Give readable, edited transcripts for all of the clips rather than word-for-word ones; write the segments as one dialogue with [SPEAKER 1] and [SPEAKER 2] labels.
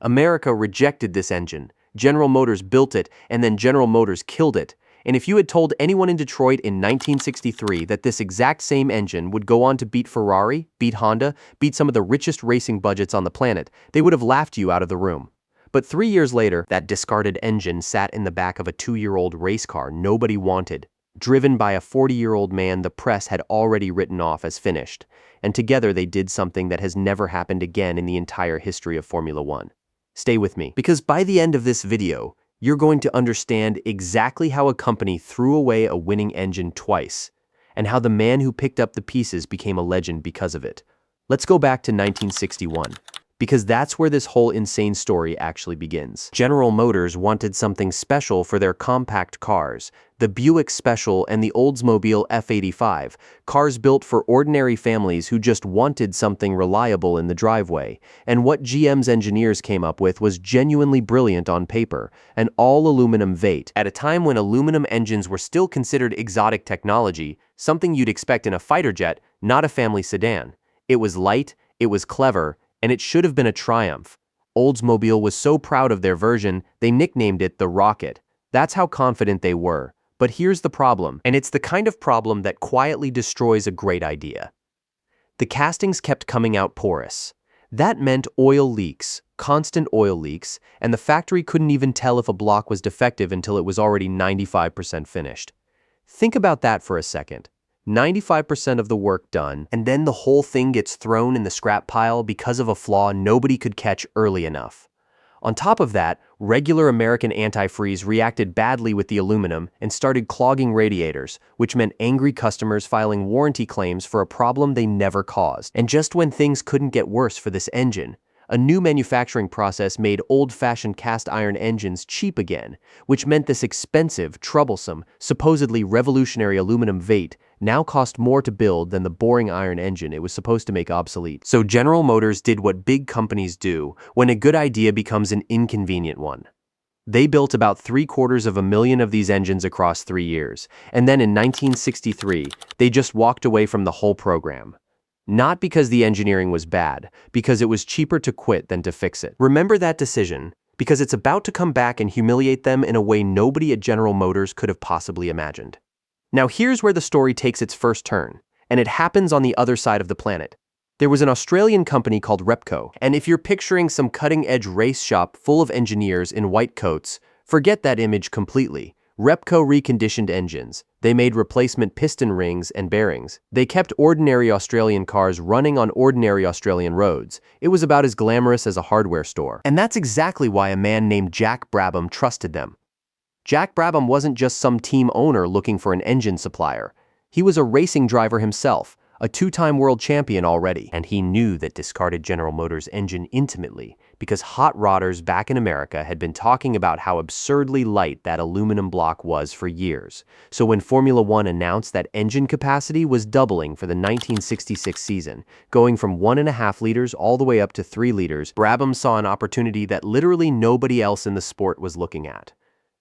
[SPEAKER 1] America rejected this engine. General Motors built it, and then General Motors killed it. And if you had told anyone in Detroit in 1963 that this exact same engine would go on to beat Ferrari, beat Honda, beat some of the richest racing budgets on the planet, they would have laughed you out of the room. But 3 years later, that discarded engine sat in the back of a 2-year-old race car nobody wanted, driven by a 40-year-old man the press had already written off as finished. And together they did something that has never happened again in the entire history of Formula One. Stay with me, because by the end of this video, you're going to understand exactly how a company threw away a winning engine twice, and how the man who picked up the pieces became a legend because of it. Let's go back to 1961, because that's where this whole insane story actually begins. General Motors wanted something special for their compact cars, the Buick Special and the Oldsmobile F85, cars built for ordinary families who just wanted something reliable in the driveway. And what GM's engineers came up with was genuinely brilliant on paper, an all-aluminum V8. At a time when aluminum engines were still considered exotic technology, something you'd expect in a fighter jet, not a family sedan. It was light, it was clever, and it should have been a triumph. Oldsmobile was so proud of their version, they nicknamed it the Rocket. That's how confident they were. But here's the problem, and it's the kind of problem that quietly destroys a great idea. The castings kept coming out porous. That meant oil leaks, constant oil leaks, and the factory couldn't even tell if a block was defective until it was already 95% finished. Think about that for a second. 95% of the work done, and then the whole thing gets thrown in the scrap pile because of a flaw nobody could catch early enough. On top of that, regular American antifreeze reacted badly with the aluminum and started clogging radiators, which meant angry customers filing warranty claims for a problem they never caused. And just when things couldn't get worse for this engine, a new manufacturing process made old-fashioned cast iron engines cheap again, which meant this expensive, troublesome, supposedly revolutionary aluminum V8 now cost more to build than the boring iron engine it was supposed to make obsolete. So General Motors did what big companies do when a good idea becomes an inconvenient one. They built about 750,000 of these engines across 3 years, and then in 1963, they just walked away from the whole program. Not because the engineering was bad, because it was cheaper to quit than to fix it. Remember that decision, because it's about to come back and humiliate them in a way nobody at General Motors could have possibly imagined. Now here's where the story takes its first turn, and it happens on the other side of the planet. There was an Australian company called Repco, and if you're picturing some cutting-edge race shop full of engineers in white coats, forget that image completely. Repco reconditioned engines. They made replacement piston rings and bearings. They kept ordinary Australian cars running on ordinary Australian roads. It was about as glamorous as a hardware store. And that's exactly why a man named Jack Brabham trusted them. Jack Brabham wasn't just some team owner looking for an engine supplier. He was a racing driver himself, a 2-time world champion already. And he knew that discarded General Motors engine intimately, because hot rodders back in America had been talking about how absurdly light that aluminum block was for years. So when Formula One announced that engine capacity was doubling for the 1966 season, going from 1.5 liters all the way up to 3 liters, Brabham saw an opportunity that literally nobody else in the sport was looking at.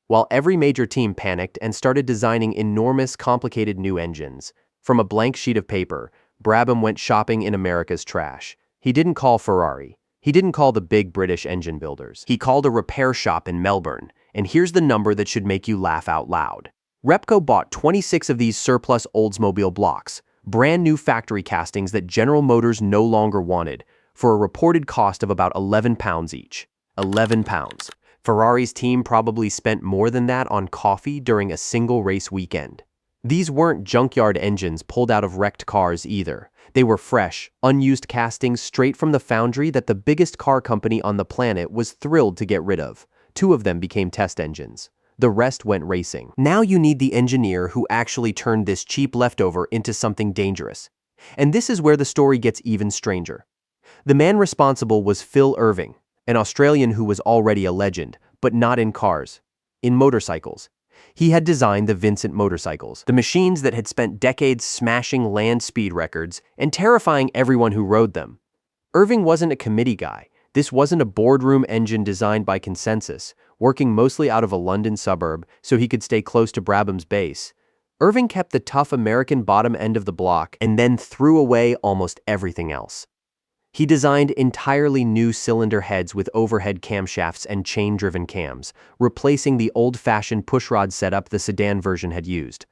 [SPEAKER 1] While every major team panicked and started designing enormous, complicated new engines, from a blank sheet of paper, Brabham went shopping in America's trash. He didn't call Ferrari. He didn't call the big British engine builders. He called a repair shop in Melbourne, and here's the number that should make you laugh out loud. Repco bought 26 of these surplus Oldsmobile blocks, brand new factory castings that General Motors no longer wanted, for a reported cost of about £11 each. £11. Ferrari's team probably spent more than that on coffee during a single race weekend. These weren't junkyard engines pulled out of wrecked cars either. They were fresh, unused castings straight from the foundry that the biggest car company on the planet was thrilled to get rid of. 2 of them became test engines. The rest went racing. Now you need the engineer who actually turned this cheap leftover into something dangerous. And this is where the story gets even stranger. The man responsible was Phil Irving, an Australian who was already a legend, but not in cars, in motorcycles. He had designed the Vincent motorcycles, the machines that had spent decades smashing land speed records and terrifying everyone who rode them. Irving wasn't a committee guy. This wasn't a boardroom engine designed by consensus, working mostly out of a London suburb so he could stay close to Brabham's base. Irving kept the tough American bottom end of the block and then threw away almost everything else. He designed entirely new cylinder heads with overhead camshafts and chain-driven cams, replacing the old-fashioned pushrod setup the sedan version had used.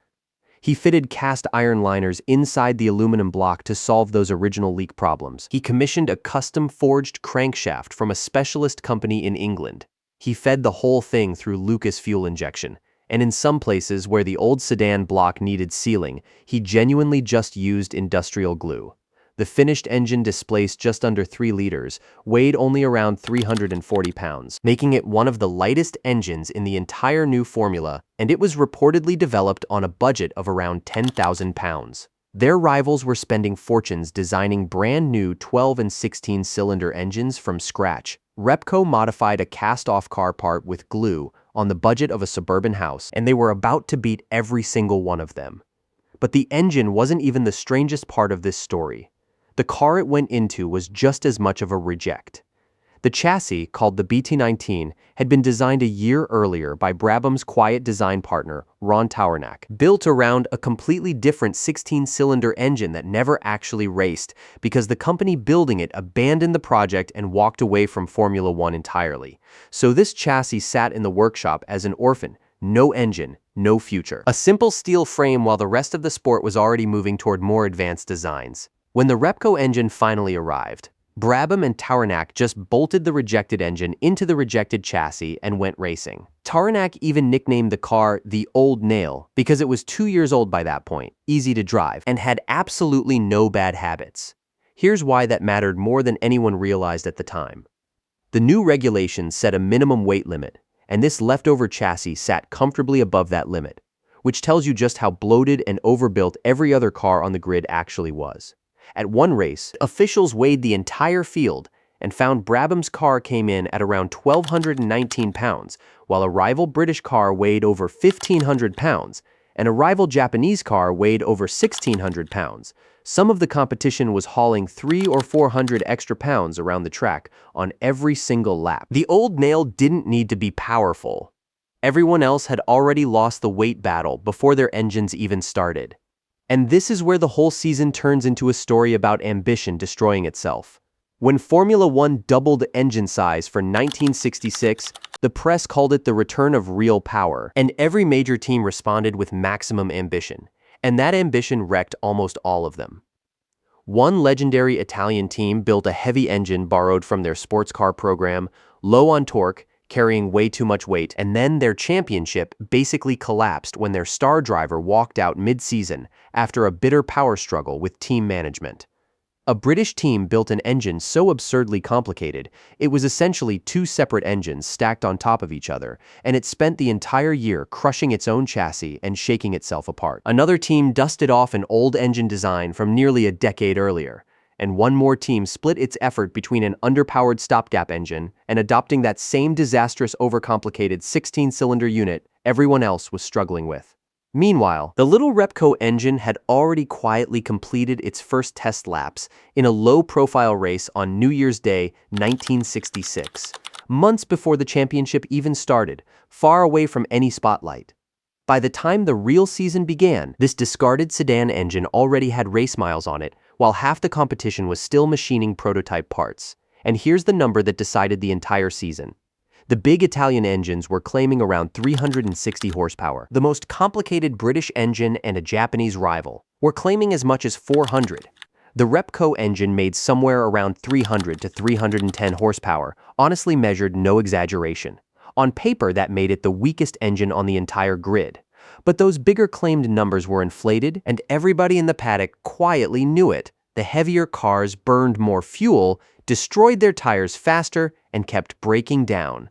[SPEAKER 1] He fitted cast iron liners inside the aluminum block to solve those original leak problems. He commissioned a custom-forged crankshaft from a specialist company in England. He fed the whole thing through Lucas fuel injection, and in some places where the old sedan block needed sealing, he genuinely just used industrial glue. The finished engine displaced just under 3 liters, weighed only around 340 pounds, making it one of the lightest engines in the entire new formula, and it was reportedly developed on a budget of around 10,000 pounds. Their rivals were spending fortunes designing brand new 12 and 16-cylinder engines from scratch. Repco modified a cast-off car part with glue on the budget of a suburban house, and they were about to beat every single one of them. But the engine wasn't even the strangest part of this story. The car it went into was just as much of a reject. The chassis, called the BT19, had been designed a year earlier by Brabham's quiet design partner, Ron Tauranac, built around a completely different 16-cylinder engine that never actually raced because the company building it abandoned the project and walked away from Formula One entirely. So this chassis sat in the workshop as an orphan, no engine, no future. A simple steel frame while the rest of the sport was already moving toward more advanced designs. When the Repco engine finally arrived, Brabham and Tauranac just bolted the rejected engine into the rejected chassis and went racing. Tauranac even nicknamed the car the Old Nail because it was 2 years old by that point, easy to drive, and had absolutely no bad habits. Here's why that mattered more than anyone realized at the time. The new regulations set a minimum weight limit, and this leftover chassis sat comfortably above that limit, which tells you just how bloated and overbuilt every other car on the grid actually was. At one race, officials weighed the entire field and found Brabham's car came in at around 1,219 pounds, while a rival British car weighed over 1,500 pounds, and a rival Japanese car weighed over 1,600 pounds. Some of the competition was hauling 300 or 400 extra pounds around the track on every single lap. The Old Nail didn't need to be powerful. Everyone else had already lost the weight battle before their engines even started. And this is where the whole season turns into a story about ambition destroying itself. When Formula One doubled engine size for 1966, the press called it the return of real power, and every major team responded with maximum ambition, and that ambition wrecked almost all of them. One legendary Italian team built a heavy engine borrowed from their sports car program, low on torque, carrying way too much weight, and then their championship basically collapsed when their star driver walked out mid-season after a bitter power struggle with team management. A British team built an engine so absurdly complicated, it was essentially 2 separate engines stacked on top of each other, and it spent the entire year crushing its own chassis and shaking itself apart. Another team dusted off an old engine design from nearly a decade earlier, and one more team split its effort between an underpowered stopgap engine and adopting that same disastrous overcomplicated 16-cylinder unit everyone else was struggling with. Meanwhile, the little Repco engine had already quietly completed its first test laps in a low-profile race on New Year's Day 1966, months before the championship even started, far away from any spotlight. By the time the real season began, this discarded sedan engine already had race miles on it, while half the competition was still machining prototype parts. And here's the number that decided the entire season. The big Italian engines were claiming around 360 horsepower. The most complicated British engine and a Japanese rival were claiming as much as 400. The Repco engine made somewhere around 300 to 310 horsepower, honestly measured no exaggeration. On paper, that made it the weakest engine on the entire grid. But those bigger claimed numbers were inflated, and everybody in the paddock quietly knew it. The heavier cars burned more fuel, destroyed their tires faster, and kept breaking down.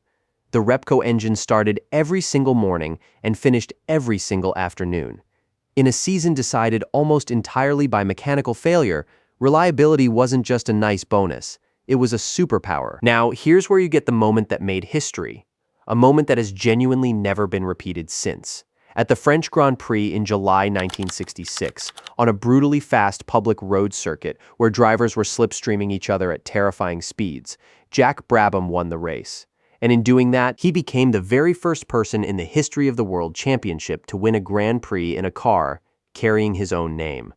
[SPEAKER 1] The Repco engine started every single morning and finished every single afternoon. In a season decided almost entirely by mechanical failure, reliability wasn't just a nice bonus, it was a superpower. Now, here's where you get the moment that made history. A moment that has genuinely never been repeated since. At the French Grand Prix in July 1966, on a brutally fast public road circuit where drivers were slipstreaming each other at terrifying speeds, Jack Brabham won the race. And in doing that, he became the very first person in the history of the World Championship to win a Grand Prix in a car carrying his own name.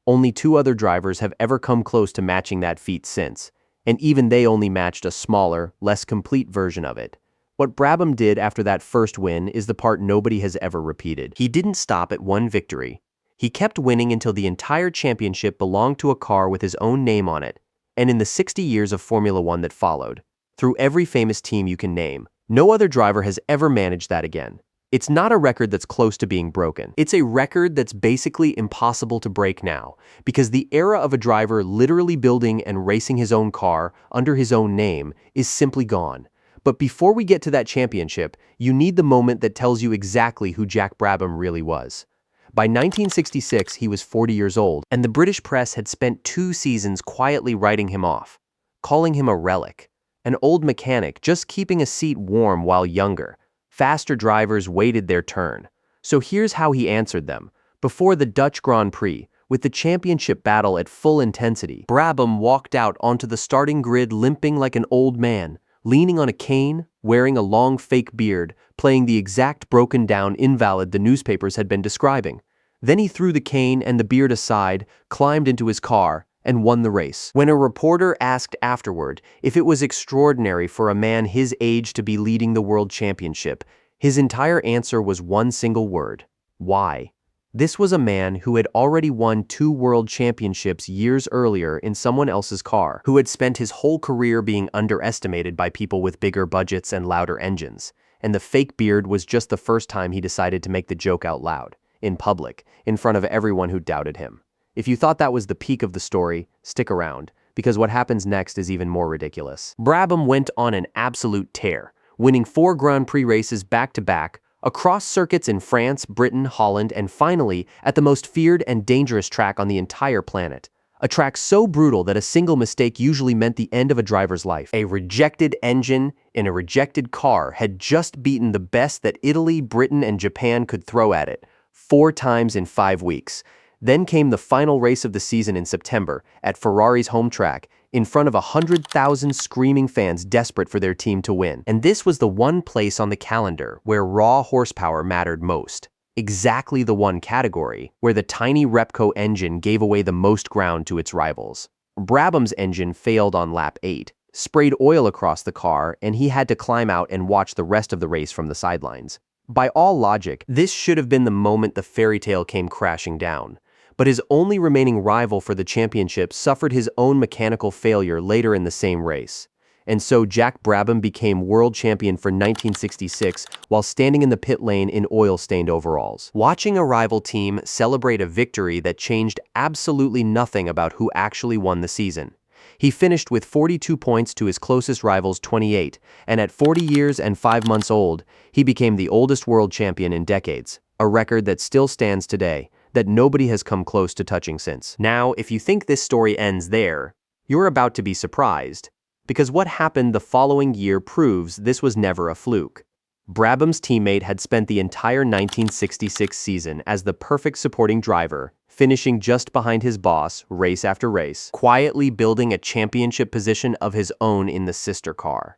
[SPEAKER 1] Only two other drivers have ever come close to matching that feat since, and even they only matched a smaller, less complete version of it. What Brabham did after that first win is the part nobody has ever repeated. He didn't stop at one victory. He kept winning until the entire championship belonged to a car with his own name on it, and in the 60 years of Formula One that followed, through every famous team you can name, no other driver has ever managed that again. It's not a record that's close to being broken. It's a record that's basically impossible to break now, because the era of a driver literally building and racing his own car under his own name is simply gone. But before we get to that championship, you need the moment that tells you exactly who Jack Brabham really was. By 1966, he was 40 years old, and the British press had spent 2 seasons quietly writing him off, calling him a relic, an old mechanic just keeping a seat warm while younger. Faster drivers waited their turn. So here's how he answered them. Before the Dutch Grand Prix, with the championship battle at full intensity, Brabham walked out onto the starting grid limping like an old man, leaning on a cane, wearing a long fake beard, playing the exact broken-down invalid the newspapers had been describing. Then he threw the cane and the beard aside, climbed into his car, and won the race. When a reporter asked afterward if it was extraordinary for a man his age to be leading the world championship, his entire answer was one single word: why? This was a man who had already won 2 world championships years earlier in someone else's car, who had spent his whole career being underestimated by people with bigger budgets and louder engines. And the fake beard was just the first time he decided to make the joke out loud, in public, in front of everyone who doubted him. If you thought that was the peak of the story, stick around, because what happens next is even more ridiculous. Brabham went on an absolute tear, winning 4 Grand Prix races back-to-back, across circuits in France, Britain, Holland, and finally at the most feared and dangerous track on the entire planet. A track so brutal that a single mistake usually meant the end of a driver's life. A rejected engine in a rejected car had just beaten the best that Italy, Britain, and Japan could throw at it, 4 times in 5 weeks. Then came the final race of the season in September, at Ferrari's home track, in front of 100,000 screaming fans desperate for their team to win. And this was the one place on the calendar where raw horsepower mattered most. Exactly the one category where the tiny Repco engine gave away the most ground to its rivals. Brabham's engine failed on lap 8, sprayed oil across the car, and he had to climb out and watch the rest of the race from the sidelines. By all logic, this should have been the moment the fairy tale came crashing down. But his only remaining rival for the championship suffered his own mechanical failure later in the same race. And so Jack Brabham became world champion for 1966 while standing in the pit lane in oil-stained overalls. Watching a rival team celebrate a victory that changed absolutely nothing about who actually won the season. He finished with 42 points to his closest rival's 28, and at 40 years and 5 months old, he became the oldest world champion in decades, a record that still stands today, that nobody has come close to touching since. Now, if you think this story ends there, you're about to be surprised, because what happened the following year proves this was never a fluke. Brabham's teammate had spent the entire 1966 season as the perfect supporting driver, finishing just behind his boss race after race, quietly building a championship position of his own in the sister car.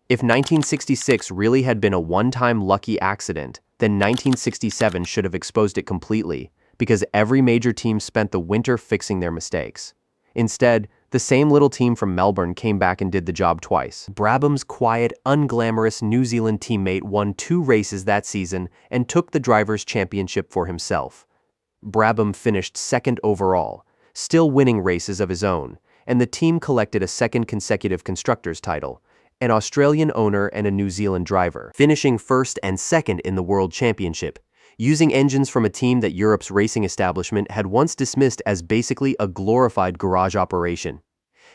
[SPEAKER 1] If 1966 really had been a one-time lucky accident, then 1967 should have exposed it completely, because every major team spent the winter fixing their mistakes. Instead, the same little team from Melbourne came back and did the job twice. Brabham's quiet, unglamorous New Zealand teammate won 2 races that season and took the Drivers' Championship for himself. Brabham finished 2nd overall, still winning races of his own, and the team collected a 2nd consecutive Constructors' title, an Australian owner and a New Zealand driver, finishing 1st and 2nd in the World Championship, using engines from a team that Europe's racing establishment had once dismissed as basically a glorified garage operation.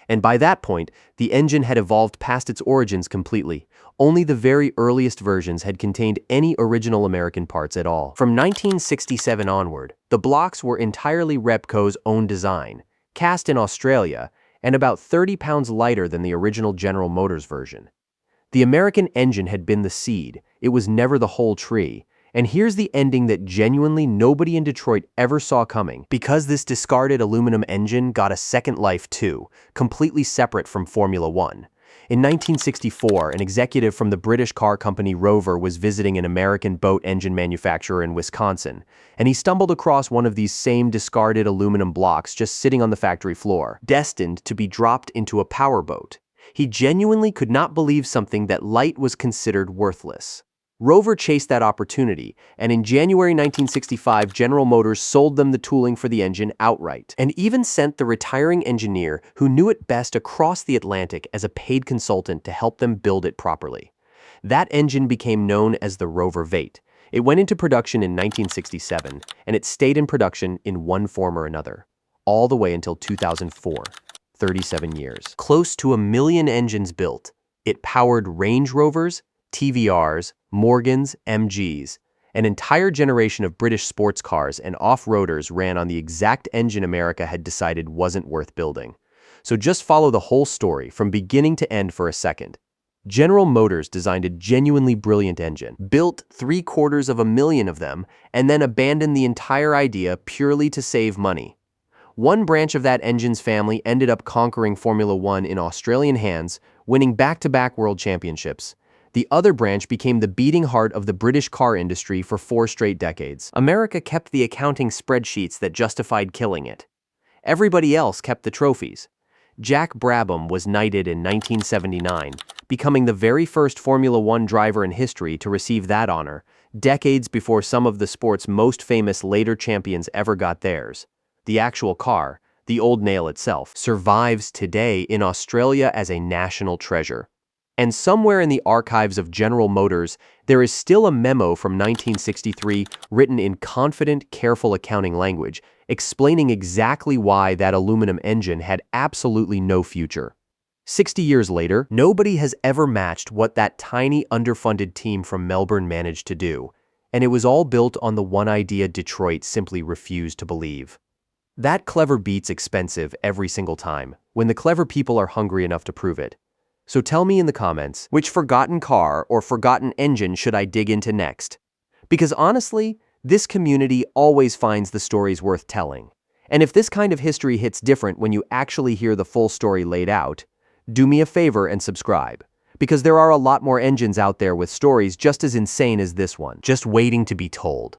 [SPEAKER 1] And by that point, the engine had evolved past its origins completely. Only the very earliest versions had contained any original American parts at all. From 1967 onward, the blocks were entirely Repco's own design, cast in Australia, and about 30 pounds lighter than the original General Motors version. The American engine had been the seed, it was never the whole tree. And here's the ending that genuinely nobody in Detroit ever saw coming, because this discarded aluminum engine got a second life too, completely separate from Formula One. In 1964, an executive from the British car company Rover was visiting an American boat engine manufacturer in Wisconsin, and he stumbled across one of these same discarded aluminum blocks just sitting on the factory floor, destined to be dropped into a powerboat. He genuinely could not believe something that light was considered worthless. Rover chased that opportunity, and in January 1965, General Motors sold them the tooling for the engine outright, and even sent the retiring engineer who knew it best across the Atlantic as a paid consultant to help them build it properly. That engine became known as the Rover Vate. It went into production in 1967, and it stayed in production in one form or another, all the way until 2004, 37 years. Close to 1 million engines built. It powered Range Rovers, TVRs, Morgans, MGs. An entire generation of British sports cars and off-roaders ran on the exact engine America had decided wasn't worth building. So just follow the whole story from beginning to end for a second. General Motors designed a genuinely brilliant engine, built 750,000 of them, and then abandoned the entire idea purely to save money. One branch of that engine's family ended up conquering Formula One in Australian hands, winning back-to-back world championships. The other branch became the beating heart of the British car industry for 4 straight decades. America kept the accounting spreadsheets that justified killing it. Everybody else kept the trophies. Jack Brabham was knighted in 1979, becoming the very first Formula One driver in history to receive that honor, decades before some of the sport's most famous later champions ever got theirs. The actual car, the old nail itself, survives today in Australia as a national treasure. And somewhere in the archives of General Motors, there is still a memo from 1963 written in confident, careful accounting language, explaining exactly why that aluminum engine had absolutely no future. 60 years later, nobody has ever matched what that tiny, underfunded team from Melbourne managed to do, and it was all built on the one idea Detroit simply refused to believe. That clever beats expensive every single time, when the clever people are hungry enough to prove it. So tell me in the comments, which forgotten car or forgotten engine should I dig into next? Because honestly, this community always finds the stories worth telling. And if this kind of history hits different when you actually hear the full story laid out, do me a favor and subscribe. Because there are a lot more engines out there with stories just as insane as this one, just waiting to be told.